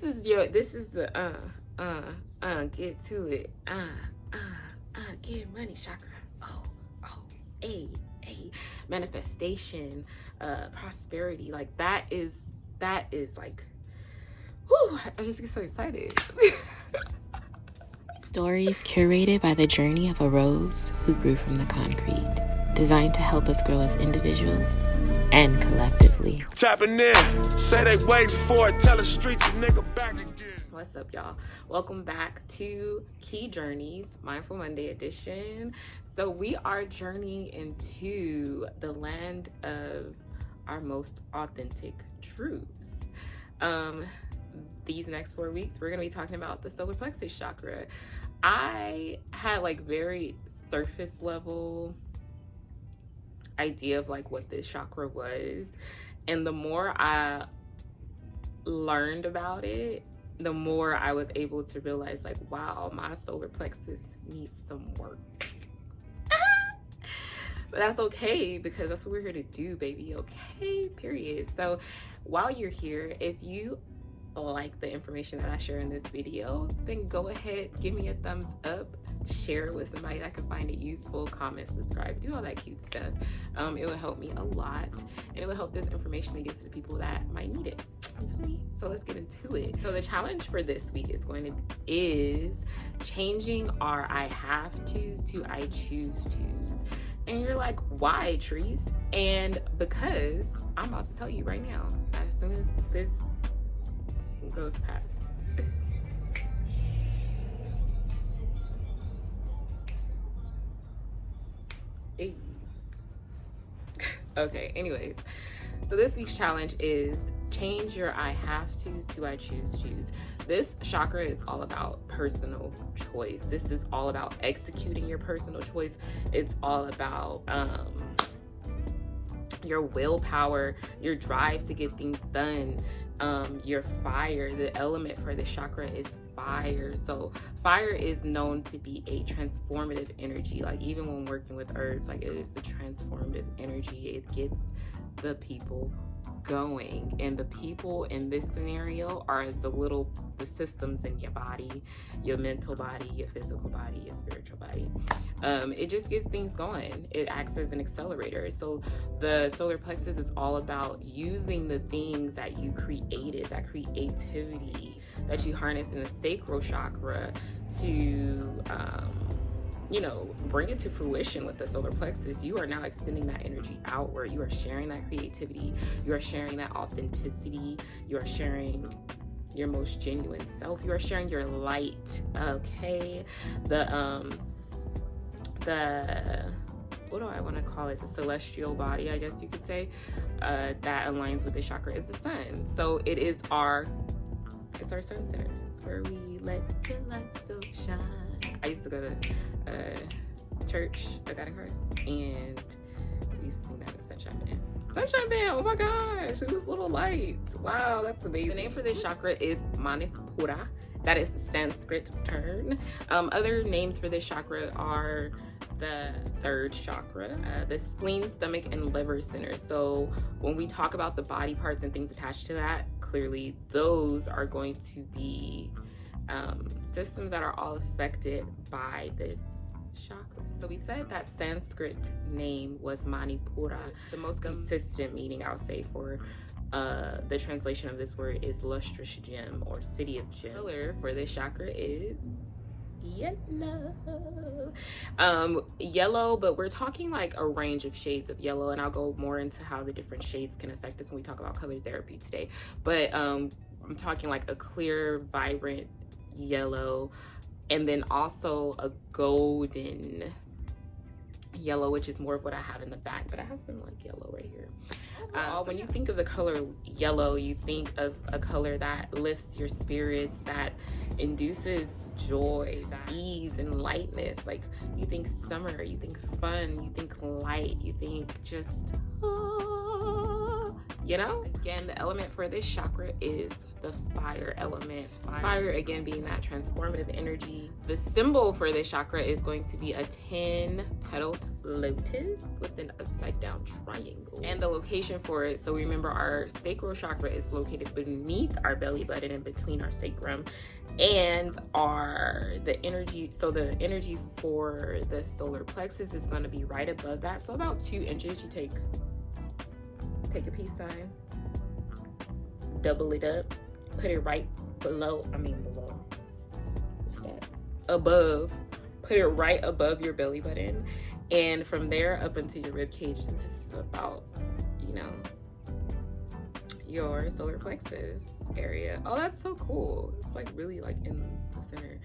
This is the get to it. Get money chakra. A manifestation, prosperity. Like that is like, whew, I just get so excited. Stories curated by the journey of a rose who grew from the concrete, designed to help us grow as individuals and collectively. Tapping in, say they waiting for it, tell the streets a nigga back again. What's up, y'all? Welcome back to Keiii Journeys, Mindful Monday edition. So we are journeying into the land of our most authentic truths. These next 4 weeks, we're going to be talking about the solar plexus chakra. I had like very surface level idea of like what this chakra was. And the more I learned about it, the more I was able to realize like, wow, my solar plexus needs some work. But that's okay, because that's what we're here to do, baby. Okay, period. So while you're here, if you like the information that I share in this video, then go ahead, give me a thumbs up, share it with somebody that can find it useful, comment, subscribe, do all that cute stuff. It will help me a lot, and it will help this information to get to the people that might need it. So let's get into it. So the challenge for this week is changing our I have to's to I choose to's. And you're like, why, Trees? And because I'm about to tell you right now, as soon as this goes past. Hey. Okay, anyways, so this week's challenge is change your I have to's to I choose to's. This chakra is all about personal choice. This is all about executing your personal choice. It's all about your willpower, your drive to get things done, your fire. The element for this chakra is fire. So fire is known to be a transformative energy. Like even when working with herbs, like it is the transformative energy. It gets the people going, and the people in this scenario are the systems in your body, your mental body, your physical body, your spiritual body. It just gets things going. It acts as an accelerator. So the solar plexus is all about using the things that you created, that creativity that you harness in the sacral chakra to bring it to fruition. With the solar plexus, you are now extending that energy outward. You are sharing that creativity. You are sharing that authenticity. You are sharing your most genuine self. You are sharing your light. Okay. The what do I want to call it? The celestial body, I guess you could say, that aligns with the chakra is the sun. So it's our sun center. It's where we let your light so shine. I used to go to church, the God in Christ, and we used to sing that in Sunshine Band. Sunshine Band, oh my gosh, it was little lights. Wow, that's amazing. The name for this chakra is Manipura. That is a Sanskrit term. Other names for this chakra are the third chakra, the spleen, stomach, and liver center. So when we talk about the body parts and things attached to that, clearly those are going to be systems that are all affected by this chakra. So we said that Sanskrit name was Manipura. The most consistent meaning, I would say, for the translation of this word is lustrous gem or city of gems. The color for this chakra is yellow. Yellow, but we're talking like a range of shades of yellow, and I'll go more into how the different shades can affect us when we talk about color therapy today. But I'm talking like a clear, vibrant yellow, and then also a golden yellow, which is more of what I have in the back, but I have some like yellow right here. When you think of the color yellow, you think of a color that lifts your spirits, that induces joy, that ease and lightness. Like you think summer, you think fun, you think light, you think just again, the element for this chakra is the fire element. Fire again being that transformative energy. The symbol for this chakra is going to be a 10-petaled lotus with an upside down triangle. And the location for it, so remember our sacral chakra is located beneath our belly button and between our sacrum and the energy for the solar plexus is going to be right above that. So about 2 inches. You take a peace sign, double it up, put it right above, put it right above your belly button, and from there up into your rib cage. This is about, you know, your solar plexus area. Oh, that's so cool. It's like really like in the center.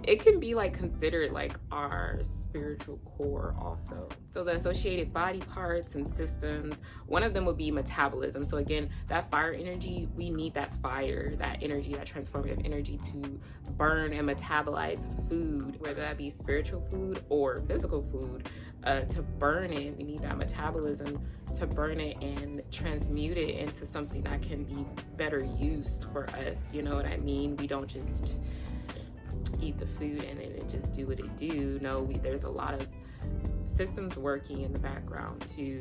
It can be like considered like our spiritual core also. So the associated body parts and systems, one of them would be metabolism. So again, that fire energy, we need that fire, that energy, that transformative energy to burn and metabolize food, whether that be spiritual food or physical food. To burn it, we need that metabolism to burn it and transmute it into something that can be better used for us. You know what I mean? We don't just eat the food and then it just do what it do. No, there's a lot of systems working in the background to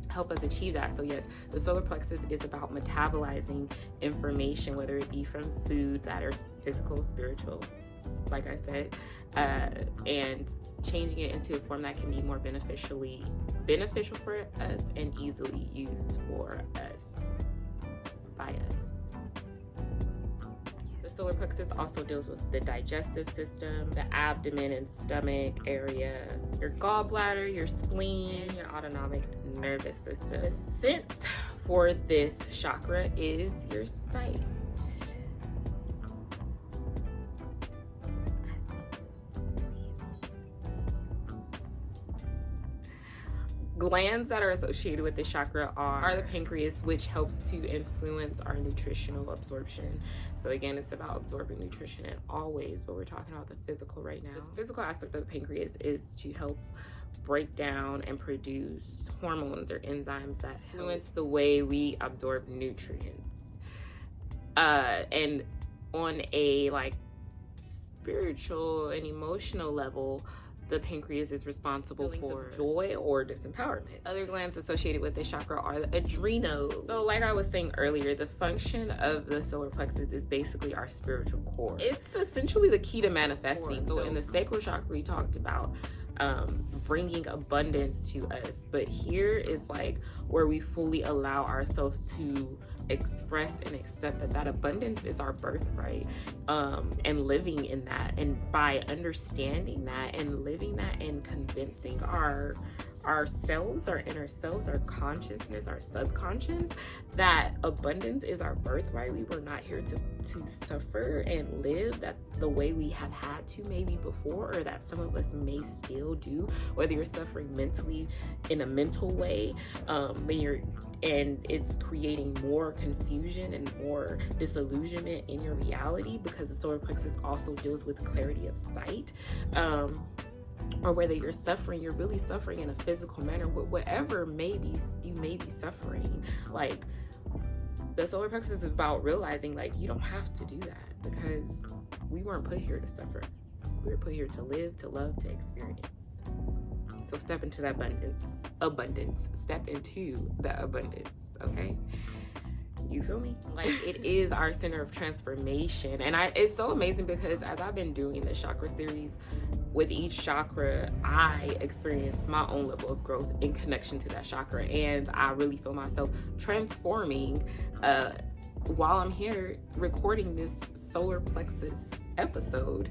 help us achieve that. So yes, the solar plexus is about metabolizing information, whether it be from food that are physical, spiritual, like I said, and changing it into a form that can be more beneficial for us and easily used for us, by us. The solar plexus also deals with the digestive system, the abdomen and stomach area, your gallbladder, your spleen, and your autonomic nervous system. The sense for this chakra is your sight. Glands that are associated with this chakra are the pancreas, which helps to influence our nutritional absorption. So again, it's about absorbing nutrition in all ways, but we're talking about the physical right now. This physical aspect of the pancreas is to help break down and produce hormones or enzymes that influence the way we absorb nutrients. And on a like spiritual and emotional level, the pancreas is responsible for joy or disempowerment. Other glands associated with this chakra are the adrenals. So like I was saying earlier, the function of the solar plexus is basically our spiritual core. It's essentially the key to manifesting. So in the sacral chakra, we talked about bringing abundance to us, but here is like where we fully allow ourselves to express and accept that abundance is our birthright, and living in that, and by understanding that and living that and convincing ourselves, our inner selves, our consciousness, our subconscious, that abundance is our birthright. We were not here to suffer and live that the way we have had to maybe before, or that some of us may still do, whether you're suffering mentally in a mental way, and it's creating more confusion and more disillusionment in your reality, because the solar plexus also deals with clarity of sight, or whether you're suffering, you're really suffering in a physical manner, whatever you may be suffering. Like, the solar plexus is about realizing like you don't have to do that, because we weren't put here to suffer. We were put here to live, to love, to experience. So step into that abundance. Step into the abundance, okay? You feel me? Like, it is our center of transformation. And it's so amazing because as I've been doing the chakra series, with each chakra, I experience my own level of growth in connection to that chakra. And I really feel myself transforming while I'm here recording this solar plexus episode.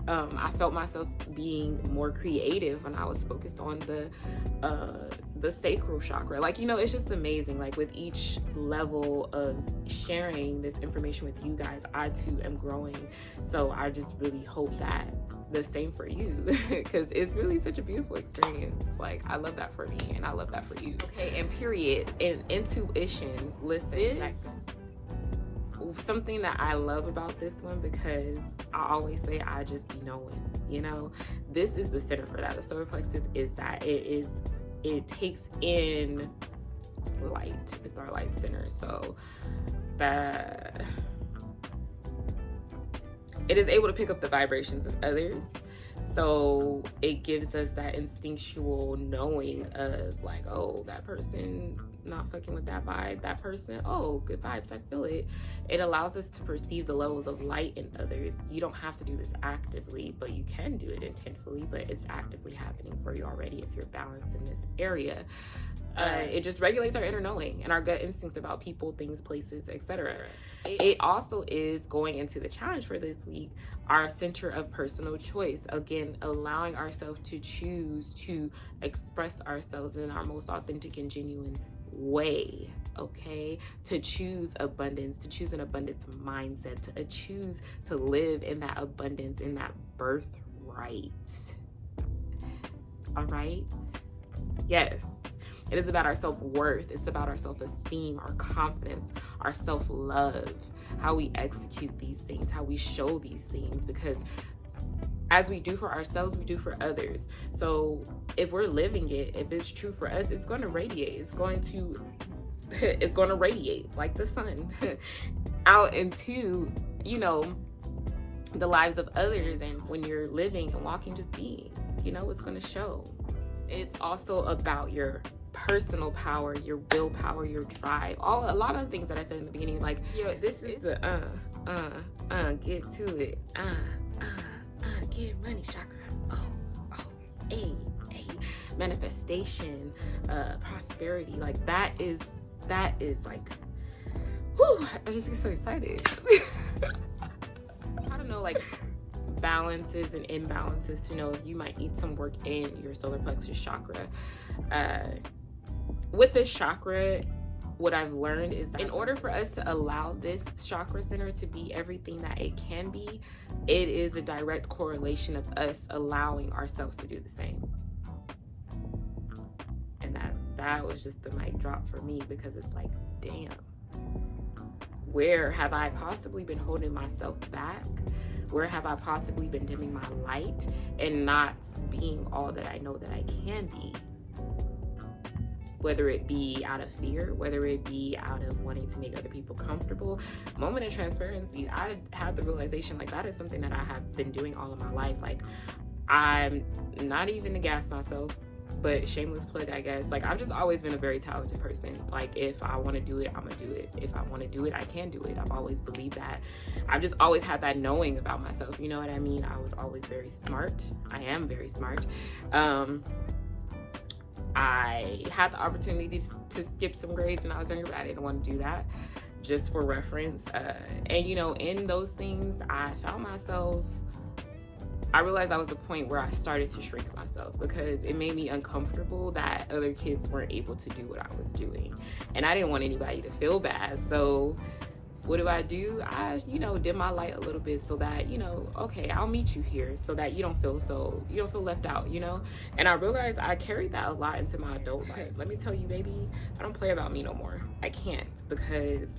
I felt myself being more creative when I was focused on the sacral chakra. Like, you know, it's just amazing. Like, with each level of sharing this information with you guys, I too am growing. So I just really hope that the same for you, because it's really such a beautiful experience. Like, I love that for me and I love that for you. Okay, and period. And intuition, listen, something that I love about this one, because I always say I just be knowing, you know. This is the center for that. The solar plexus is that it takes in light. It's our light center. So that it is able to pick up the vibrations of others. So it gives us that instinctual knowing of like, oh, that person not fucking with that vibe, that person, oh, good vibes, I feel it. It allows us to perceive the levels of light in others. You don't have to do this actively, but you can do it intentfully, but it's actively happening for you already if you're balanced in this area. It just regulates our inner knowing and our gut instincts about people, things, places, etc. It also is, going into the challenge for this week, our center of personal choice. Again, allowing ourselves to choose to express ourselves in our most authentic and genuine way, okay? To choose abundance, to choose an abundance mindset, to choose to live in that abundance, in that birthright. All right? Yes. It is about our self-worth. It's about our self-esteem, our confidence, our self-love, how we execute these things, how we show these things, because as we do for ourselves, we do for others. So if we're living it, if it's true for us, it's going to radiate. It's going to radiate like the sun out into, you know, the lives of others. And when you're living and walking, just being, you know, it's going to show. It's also about your personal power, your willpower, your drive, a lot of the things that I said in the beginning, like, yo, this is the get to it, get money chakra, manifestation, prosperity, like that is like, whew, I just get so excited. I don't know, like balances and imbalances to know if you might need some work in your solar plexus chakra. With this chakra, what I've learned is that in order for us to allow this chakra center to be everything that it can be, it is a direct correlation of us allowing ourselves to do the same. And that was just the mic drop for me, because it's like, damn, where have I possibly been holding myself back? Where have I possibly been dimming my light and not being all that I know that I can be? Whether it be out of fear, whether it be out of wanting to make other people comfortable. Moment of transparency, I had the realization, like, that is something that I have been doing all of my life. Like, I'm not even to gas myself, but shameless plug, I guess. Like, I've just always been a very talented person. Like, if I want to do it, I'm gonna do it. If I want to do it, I can do it. I've always believed that. I've just always had that knowing about myself. You know what I mean? I was always very smart. I am very smart. I had the opportunity to skip some grades when I was younger, but I didn't want to do that, just for reference. And, you know, in those things, I found myself, I realized I was a point where I started to shrink myself, because it made me uncomfortable that other kids weren't able to do what I was doing. And I didn't want anybody to feel bad. So what do? I, you know, dim my light a little bit so that, you know, okay, I'll meet you here so that you don't feel left out, you know? And I realized I carried that a lot into my adult life. Let me tell you, baby, I don't play about me no more. I can't, because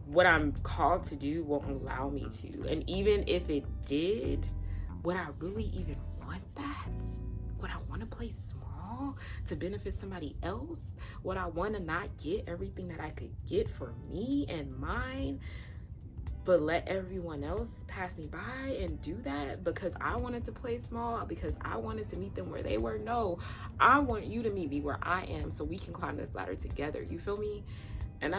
what I'm called to do won't allow me to. And even if it did, would I really even want that? Would I want to play small to benefit somebody else? Would I want to not get everything that I could get for me and mine, but let everyone else pass me by and do that because I wanted to play small, because I wanted to meet them where they were? No, I want you to meet me where I am so we can climb this ladder together. You feel me? And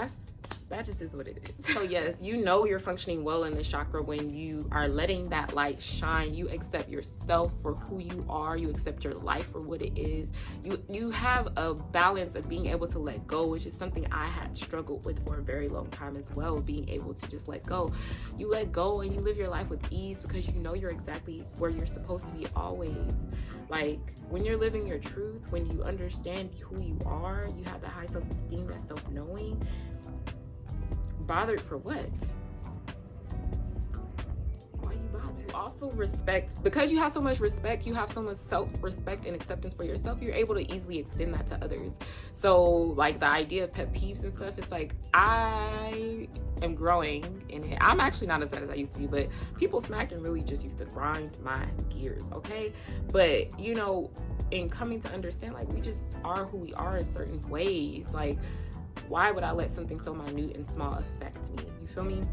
that just is what it is. So yes, you know you're functioning well in the chakra when you are letting that light shine. You accept yourself for who you are. You accept your life for what it is. You have a balance of being able to let go, which is something I had struggled with for a very long time as well, being able to just let go. You let go and you live your life with ease because you know you're exactly where you're supposed to be always. Like, when you're living your truth, when you understand who you are, you have that high self-esteem, that self-knowing. Bothered for what? Why are you bothered? Also respect, because you have so much respect, you have so much self-respect and acceptance for yourself, you're able to easily extend that to others. So like the idea of pet peeves and stuff, it's like I am growing in it. I'm actually not as bad as I used to be, but people smacking really just used to grind my gears, okay? But you know, in coming to understand, like, we just are who we are in certain ways. Like, Why would I let something so minute and small affect me? You feel me?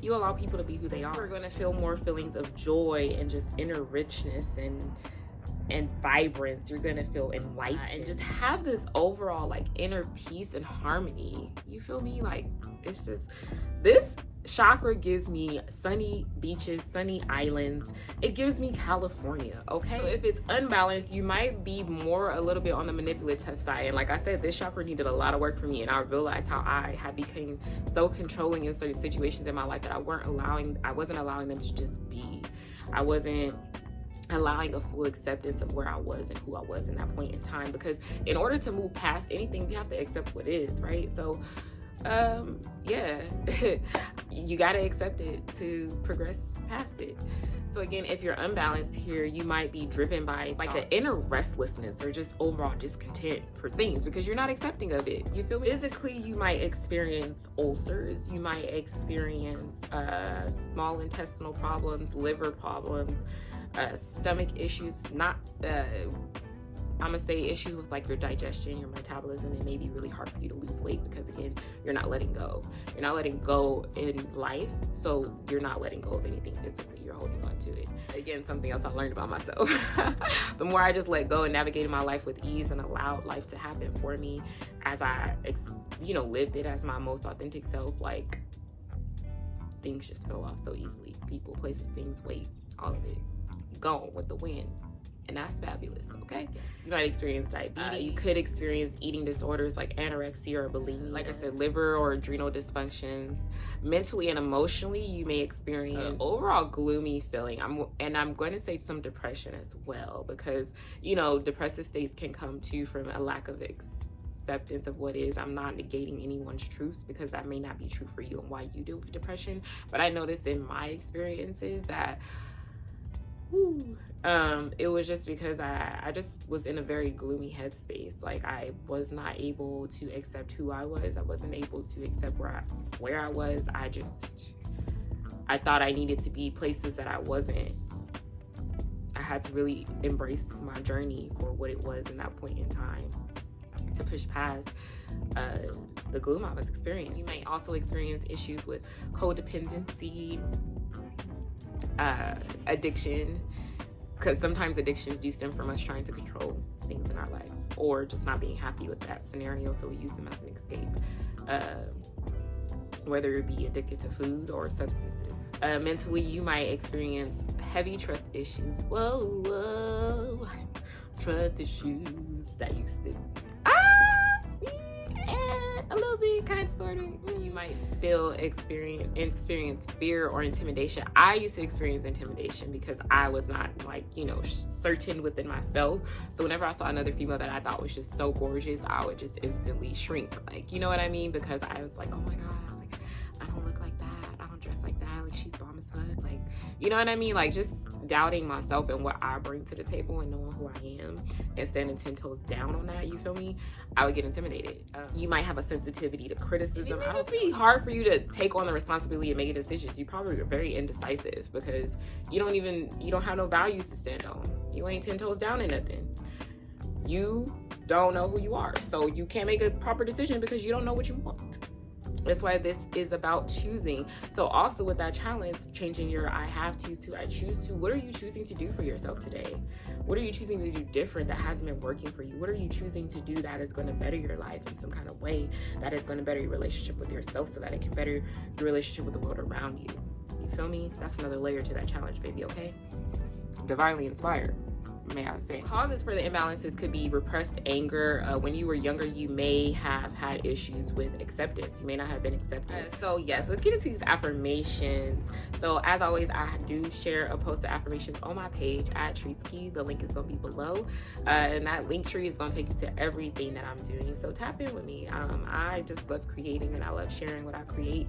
You allow people to be who they are. You're going to feel more feelings of joy and just inner richness and vibrance. You're going to feel enlightened and just have this overall like inner peace and harmony. You feel me? Like, it's just, this chakra gives me sunny beaches, sunny islands. It gives me California, okay? So if it's unbalanced, you might be more a little bit on the manipulative side. And like I said, this chakra needed a lot of work for me, and I realized how I had become so controlling in certain situations in my life that I wasn't allowing them to just be. I wasn't allowing a full acceptance of where I was and who I was in that point in time, because in order to move past anything, you have to accept what is, right? So yeah, you got to accept it to progress past it. So again, if you're unbalanced here, you might be driven by like an inner restlessness or just overall discontent for things because you're not accepting of it. You feel me? Physically, you might experience ulcers. You might experience small intestinal problems, liver problems, stomach issues, I'm gonna say issues with like your digestion, your metabolism. It may be really hard for you to lose weight because again, you're not letting go. You're not letting go in life, so you're not letting go of anything physically. You're holding on to it. Again, something else I learned about myself. The more I just let go and navigated my life with ease and allowed life to happen for me as I, lived it as my most authentic self, like things just fell off so easily. People, places, things, weight, all of it gone with the wind. And that's fabulous, okay? You might experience diabetes. You could experience eating disorders like anorexia or bulimia. Like I said, liver or adrenal dysfunctions. Mentally and emotionally, you may experience overall gloomy feeling. I'm going to say some depression as well, because, depressive states can come to from a lack of acceptance of what is. I'm not negating anyone's truths because that may not be true for you and why you deal with depression. But I noticed in my experiences that it was just because I just was in a very gloomy headspace. Like I was not able to accept who I was. I wasn't able to accept where I was. I thought I needed to be places that I wasn't. I had to really embrace my journey for what it was in that point in time to push past the gloom I was experiencing. You might also experience issues with codependency, addiction, because sometimes addictions do stem from us trying to control things in our life or just not being happy with that scenario, so we use them as an escape, whether it be addicted to food or substances. Mentally, you might experience heavy trust issues. Whoa, trust issues that used to a little bit, kind of, sort of. You might experience fear or intimidation. I used to experience intimidation because I was not certain within myself. So whenever I saw another female that I thought was just so gorgeous, I would just instantly shrink. Like, you know what I mean? Because I was like, oh my God, I was like, I don't look like that. I don't dress like that. Like, she's bomb as fuck. Like, you know what I mean? Like, just doubting myself and what I bring to the table and knowing who I am and standing 10 toes down on that, you feel me? I would get intimidated. You might have a sensitivity to criticism. It may just be hard for you to take on the responsibility of making decisions. You probably are very indecisive because you don't have no values to stand on. You ain't 10 toes down in nothing. You don't know who you are. So you can't make a proper decision because you don't know what you want. That's why this is about choosing. So also with that challenge, changing your I have to I choose to. What are you choosing to do for yourself today? What are you choosing to do different that hasn't been working for you? What are you choosing to do that is going to better your life in some kind of way, that is going to better your relationship with yourself so that it can better your relationship with the world around you? You feel me? That's another layer to that challenge, baby, okay? Divinely inspired, may I say. Causes for the imbalances could be repressed anger. When you were younger, you may have had issues with acceptance. You may not have been accepted. So yes, let's get into these affirmations. So as always, I do share a post of affirmations on my page at Keiii. The link is going to be below. And that link tree is going to take you to everything that I'm doing. So tap in with me. I just love creating and I love sharing what I create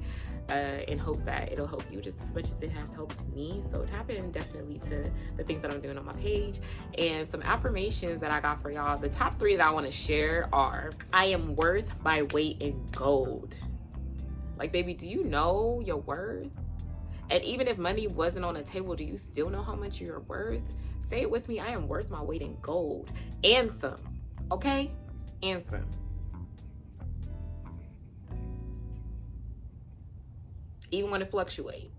in hopes that it'll help you just as much as it has helped me. So tap in definitely to the things that I'm doing on my page. And some affirmations that I got for y'all. The top 3 that I want to share are: I am worth my weight in gold. Like, baby, do you know your worth? And even if money wasn't on the table, do you still know how much you're worth? Say it with me. I am worth my weight in gold and some. Okay? And some. even when it fluctuates.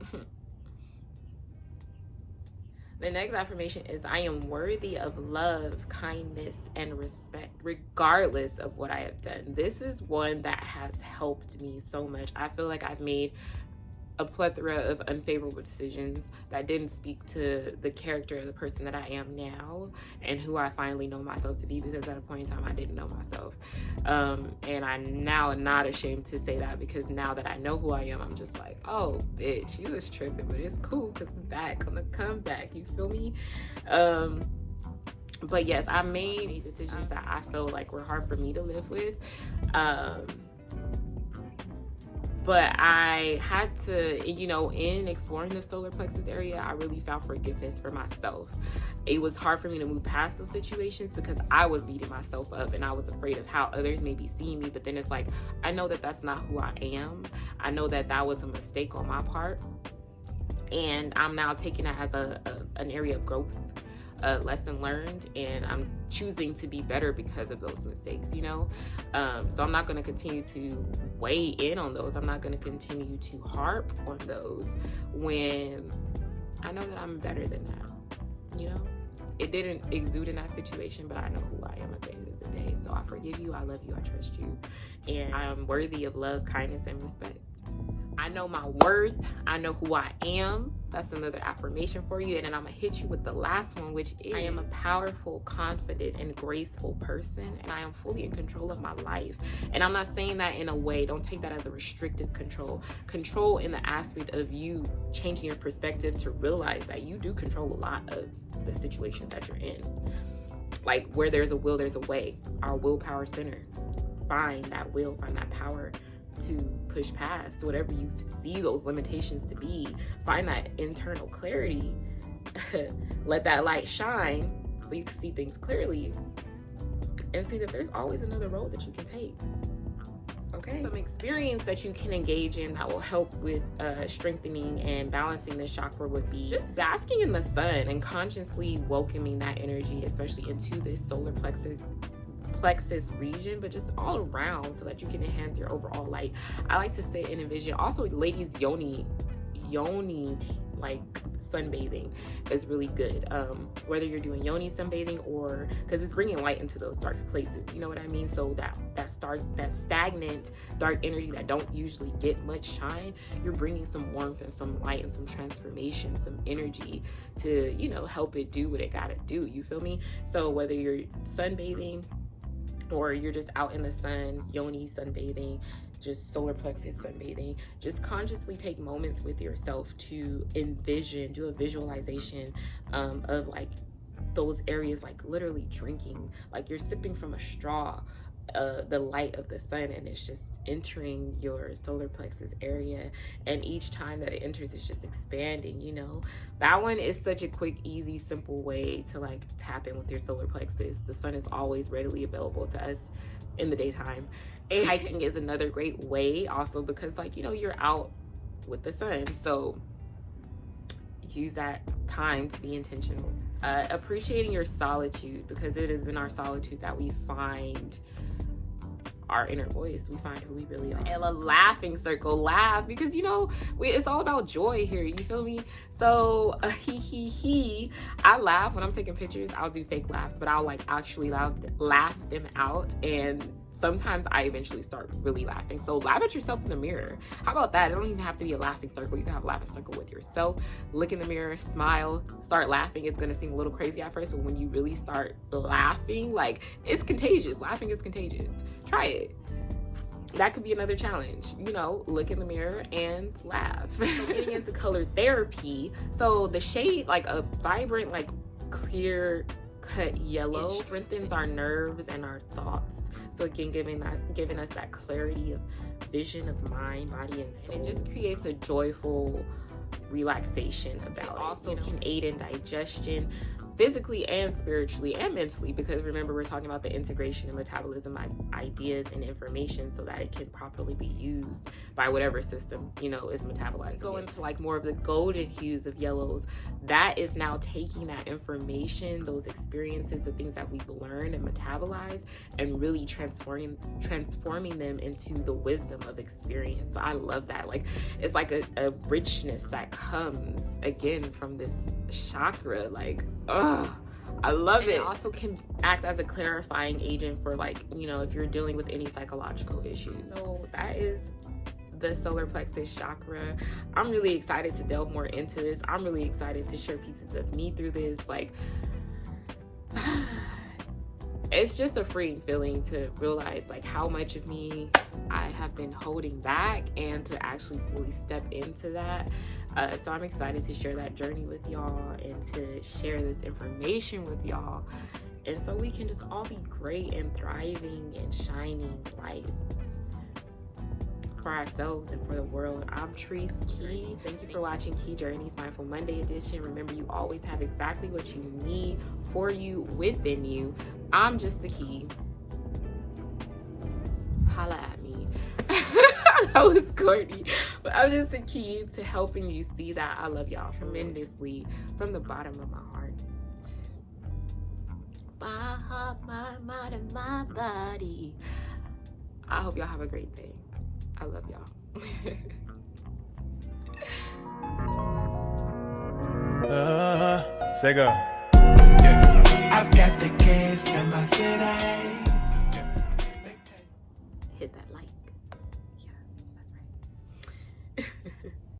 The next affirmation is, I am worthy of love, kindness, and respect, regardless of what I have done. This is one that has helped me so much. I feel like I've made a plethora of unfavorable decisions that didn't speak to the character of the person that I am now and who I finally know myself to be, because at a point in time I didn't know myself. And I'm now not ashamed to say that, because now that I know who I am, I'm just like, oh bitch, you was tripping, but it's cool because we're back on the comeback, you feel me? But yes, I made decisions that I felt like were hard for me to live with. But I had to, you know, in exploring the solar plexus area, I really found forgiveness for myself. It was hard for me to move past those situations because I was beating myself up and I was afraid of how others may be seeing me. But then it's like, I know that that's not who I am. I know that that was a mistake on my part. And I'm now taking it as an area of growth, a lesson learned, and I'm choosing to be better because of those mistakes, you know? So I'm not going to continue to weigh in on those. I'm not going to continue to harp on those when I know that I'm better than that, you know? It didn't exude in that situation, but I know who I am at the end of the day. So I forgive you, I love you, I trust you, and I am worthy of love, kindness, and respect. I know my worth. I know who I am. That's another affirmation for you. And then I'm gonna hit you with the last one, which is, I am a powerful, confident, and graceful person, and I am fully in control of my life. And I'm not saying that in a way, don't take that as a restrictive control. Control in the aspect of you changing your perspective to realize that you do control a lot of the situations that you're in. Like, where there's a will, there's a way. Our willpower center. Find that will, find that power to push past whatever you see those limitations to be. Find that internal clarity. Let that light shine so you can see things clearly and see that there's always another road that you can take. Okay, some experience that you can engage in that will help with strengthening and balancing this chakra would be just basking in the sun and consciously welcoming that energy, especially into this solar plexus region, but just all around, so that you can enhance your overall light. I like to sit and envision, also ladies, yoni like sunbathing is really good, whether you're doing yoni sunbathing or, because it's bringing light into those dark places, you know what I mean? So that stagnant dark energy that don't usually get much shine, you're bringing some warmth and some light and some transformation, some energy to, you know, help it do what it gotta do, you feel me? So whether you're sunbathing or you're just out in the sun, yoni sunbathing, just solar plexus sunbathing, just consciously take moments with yourself to envision, do a visualization of like those areas, like literally drinking, like you're sipping from a straw, the light of the sun, and it's just entering your solar plexus area, and each time that it enters, it's just expanding, you know? That one is such a quick, easy, simple way to like tap in with your solar plexus. The sun is always readily available to us in the daytime. And hiking is another great way also, because like, you know, you're out with the sun, so use that time to be intentional. Appreciating your solitude, because it is in our solitude that we find our inner voice, we find who we really are. And a laughing circle, laugh, because you know, it's all about joy here, you feel me? So I laugh when I'm taking pictures. I'll do fake laughs, but I'll like actually laugh them out, and sometimes I eventually start really laughing. So laugh at yourself in the mirror. How about that? It don't even have to be a laughing circle. You can have a laughing circle with yourself. Look in the mirror, smile, start laughing. It's gonna seem a little crazy at first, but when you really start laughing, like, it's contagious. Laughing is contagious. Try it. That could be another challenge, you know, look in the mirror and laugh. Getting into color therapy. So the shade, like a vibrant, like clear cut yellow, it strengthens our nerves and our thoughts. So again, giving us that clarity of vision of mind, body, and soul. It just creates a joyful relaxation about it. Also can aid in digestion. physically and spiritually and mentally, because remember, we're talking about the integration and metabolism ideas and information so that it can properly be used by whatever system, you know, is metabolized. Go into like more of the golden hues of yellows. That is now taking that information, those experiences, the things that we've learned and metabolized, and really transforming them into the wisdom of experience. So I love that. Like, it's like a richness that comes again from this chakra. Like, I love it. It also can act as a clarifying agent for, like, you know, if you're dealing with any psychological issues. So that is the solar plexus chakra. I'm really excited to delve more into this. I'm really excited to share pieces of me through this. Like, it's just a freeing feeling to realize like how much of me I have been holding back, and to actually fully step into that. So I'm excited to share that journey with y'all and to share this information with y'all, and so we can just all be great and thriving and shining lights for ourselves and for the world. I'm Treese Keiii. Thank you for watching Keiii Journeys Mindful Monday edition. Remember, you always have exactly what you need for you within you. I'm just the Keiii. Holla at me. That was corny, but I'm just the Keiii to helping you see that. I love y'all tremendously from the bottom of my heart. My heart, my mind, and my body. I hope y'all have a great day. I love y'all. Say go. I've got the keys to my city. Hit that like.